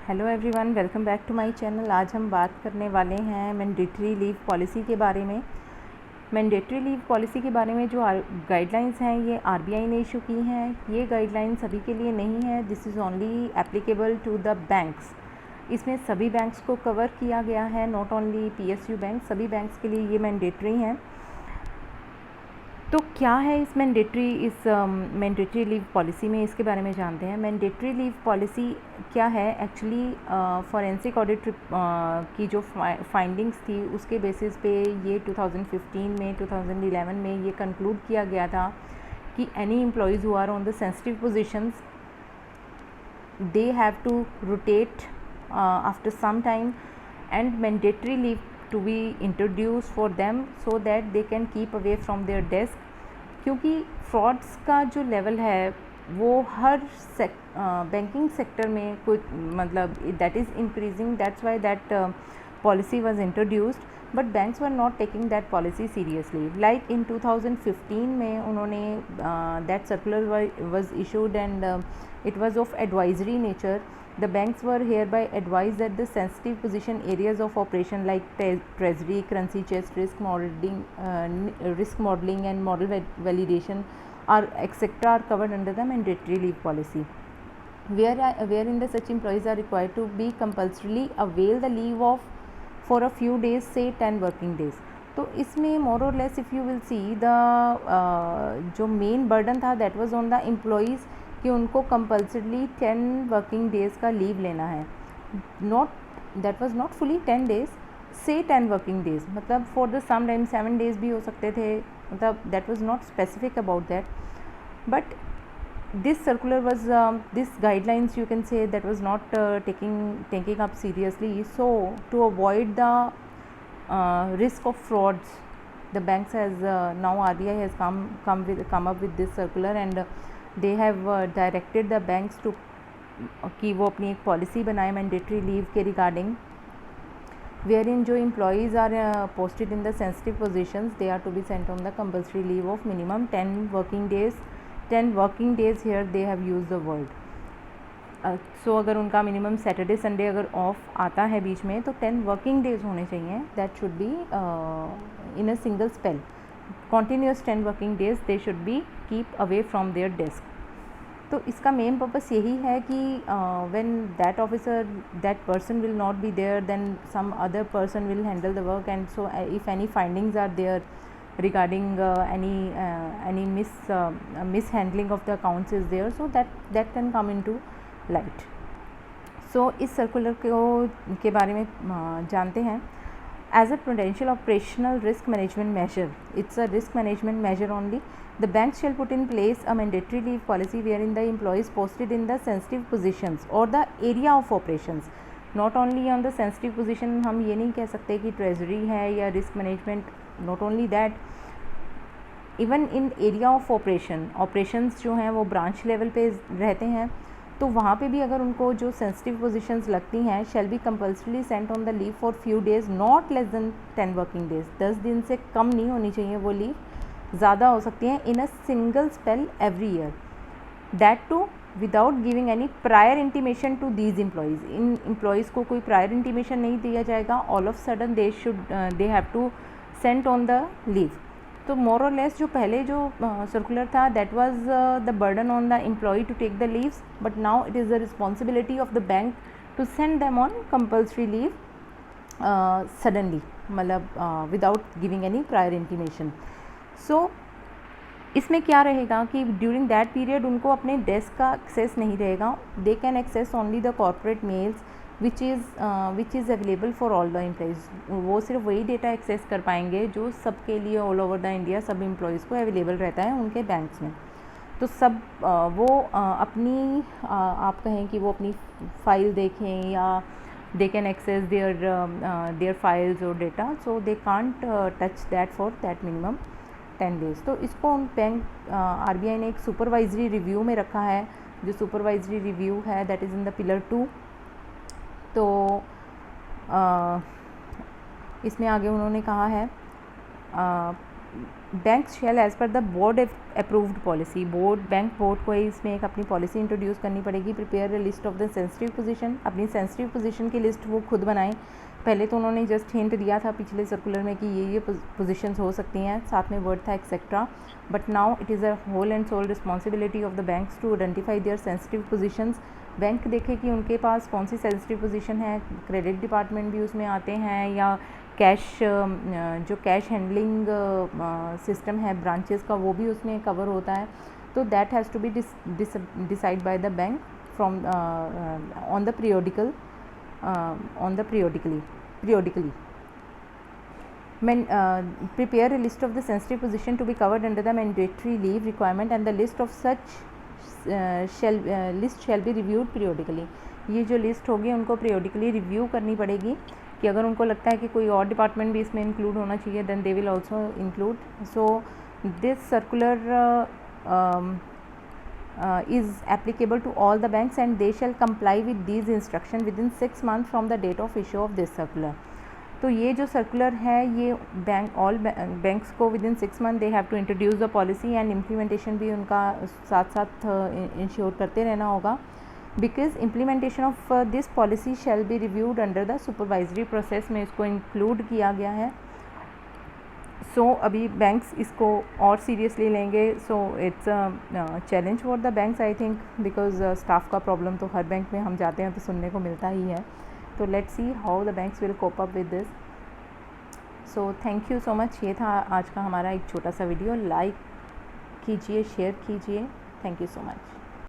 Hello everyone, welcome back to my channel. आज हम बात करने वाले हैं मैंडेटरी लीव पॉलिसी के बारे में। मैंडेटरी लीव पॉलिसी के बारे में जो गाइडलाइंस हैं ये आरबीआई ने इशू की हैं। ये गाइडलाइंस सभी के लिए नहीं है, this is only applicable to the banks. इसमें सभी बैंक्स को कवर किया गया है, नॉट ओनली पीएसयू बैंक, सभी बैंक्स के लिए ये मैंडेटरी हैं। तो क्या है इस मैंडेटरी लीव पॉलिसी में, इसके बारे में जानते हैं। मैंडेटरी लीव पॉलिसी क्या है एक्चुअली, फॉरेंसिक ऑडिट की जो फाइंडिंग्स थी उसके बेसिस पे ये 2015 में 2011 में ये कंक्लूड किया गया था कि any employees who are on the sensitive positions they have to rotate after some time, and mandatory leave to be introduced for them so that they can keep away from their desk। क्योंकि frauds का जो level है वो हर banking sector में कुछ मतलब that is increasing, that's why that policy was introduced, but banks were not taking that policy seriously। Like in 2015 में उन्होंने that circular was issued and it was of advisory nature। The banks were hereby advised that the sensitive position areas of operation like treasury, currency chest, risk modeling and model validation are etc. are covered under the mandatory leave policy, wherein the such employees are required to be compulsorily avail the leave of for a few days, say 10 working days। तो इसमें more or less if you will see the जो main burden था that was on the employees कि उनको compulsorily 10 working days का leave लेना है। that was not fully 10 days, say 10 working days, मतलब for the some time 7 days भी हो सकते थे, मतलब that was not specific about that, but this circular was this guidelines you can say that was not taking up seriously। So to avoid the risk of frauds, the banks has now RBI has come up with this circular, and they have directed the banks to कि वो अपनी एक policy बनाए mandatory leave के regarding, wherein जो employees are posted in the sensitive positions they are to be sent on the compulsory leave of minimum 10 working days। 10 working days here they have used the word। सो अगर उनका minimum Saturday Sunday अगर of आता है बीच में तो 10 working days होने चाहिए, that should be in a single spell, continuous 10 working days they should be keep away from their desk. तो इसका मेन पर्पस यही है कि when that officer that person will not be there then some other person will handle the work, and so if any findings are there regarding any mishandling of the accounts is there, so that can come into light। so इस circular के बारे में जानते हैं। As a prudential operational risk management measure, it's a risk management measure only, the banks shall put in place a mandatory leave policy wherein the employees posted in the sensitive positions or the area of operations, not only on the sensitive position, हम ये नहीं कह सकते कि treasury है या risk management, not only that, even in area of operations जो हैं वो ब्रांच लेवल पे रहते हैं, तो वहाँ पे भी अगर उनको जो सेंसिटिव पोजीशंस लगती हैं shall be compulsory Saint on the leave for few days not less than 10 working days. 10 दिन से कम नहीं होनी चाहिए वो लीव, ज़्यादा हो सकती हैं, in a single spell every year, that too without giving any prior intimation to these employees. इन एम्प्लॉयज़ को कोई प्रायर इंटीमेशन नहीं दिया जाएगा, all of sudden they have to sent on the leave. तो मोर और लेस जो पहले जो सर्कुलर था that was the burden on the employee to take the leaves, but now it is the responsibility of the bank to send them on compulsory leave suddenly, मतलब without giving any prior intimation. So इसमें क्या रहेगा कि during that period उनको अपने desk का access नहीं रहेगा, they can access only the corporate mails which is available for all the employees. वो सिर्फ वही डेटा एक्सेस कर पाएंगे जो सबके लिए ऑल ओवर द इंडिया सब एम्प्लॉयज़ को अवेलेबल रहता है उनके बैंक्स में। तो सब वो अपनी आप कहें कि वो अपनी फ़ाइल देखें या they can access their files और data, so they can't touch that for that minimum 10 days. तो इसको बैंक आरबीआई ने एक सुपरवाइजरी रिव्यू में रखा है, जो सुपरवाइजरी रिव्यू है that is in the pillar 2। तो इसमें आगे उन्होंने कहा है banks shall as per the board approved policy, bank board को इसमें एक अपनी पॉलिसी इंट्रोड्यूस करनी पड़ेगी। Prepare a list of the sensitive position, अपनी सेंसिटिव पोजीशन की लिस्ट वो खुद बनाएं। पहले तो उन्होंने जस्ट हिंट दिया था पिछले सर्कुलर में कि ये पोजीशंस हो सकती हैं, साथ में वर्ड था etcetera, but now it is a whole and sole responsibility of the banks to identify their sensitive positions. Bank देखे कि उनके पास कौन सी सेंसिटिव पोजीशन है, क्रेडिट डिपार्टमेंट भी उसमें आते हैं, या कैश जो कैश हैंडलिंग सिस्टम है ब्रांचेस का वो भी उसमें कवर होता है। तो that has to be decide by the bank from on the periodically. Prepare a list of the sensitive position to be covered under the mandatory leave requirement and the list of such list shall be reviewed periodically. ये जो list होगी उनको periodically review करनी पड़ेगी कि अगर उनको लगता है कि कोई और डिपार्टमेंट भी इसमें इंक्लूड होना चाहिए then they will also include. So this circular is applicable to all the banks and they shall comply with these instructions within 6 months from the date of issue of this circular. तो ये जो circular है ये all banks को within 6 month they have to introduce the policy and implementation भी उनका साथ साथ इंश्योर करते रहना होगा, because implementation of this policy shall be reviewed under the supervisory process में इसको इंक्लूड किया गया है। सो अभी बैंक्स इसको और सीरियसली लेंगे। So it's a challenge for the banks I think, because staff का प्रॉब्लम तो हर बैंक में हम जाते हैं तो सुनने को मिलता ही है। तो let's see how the banks will cope up with this. So thank you so much. ये था आज का हमारा एक छोटा सा वीडियो। लाइक कीजिए, शेयर कीजिए। Thank you so much.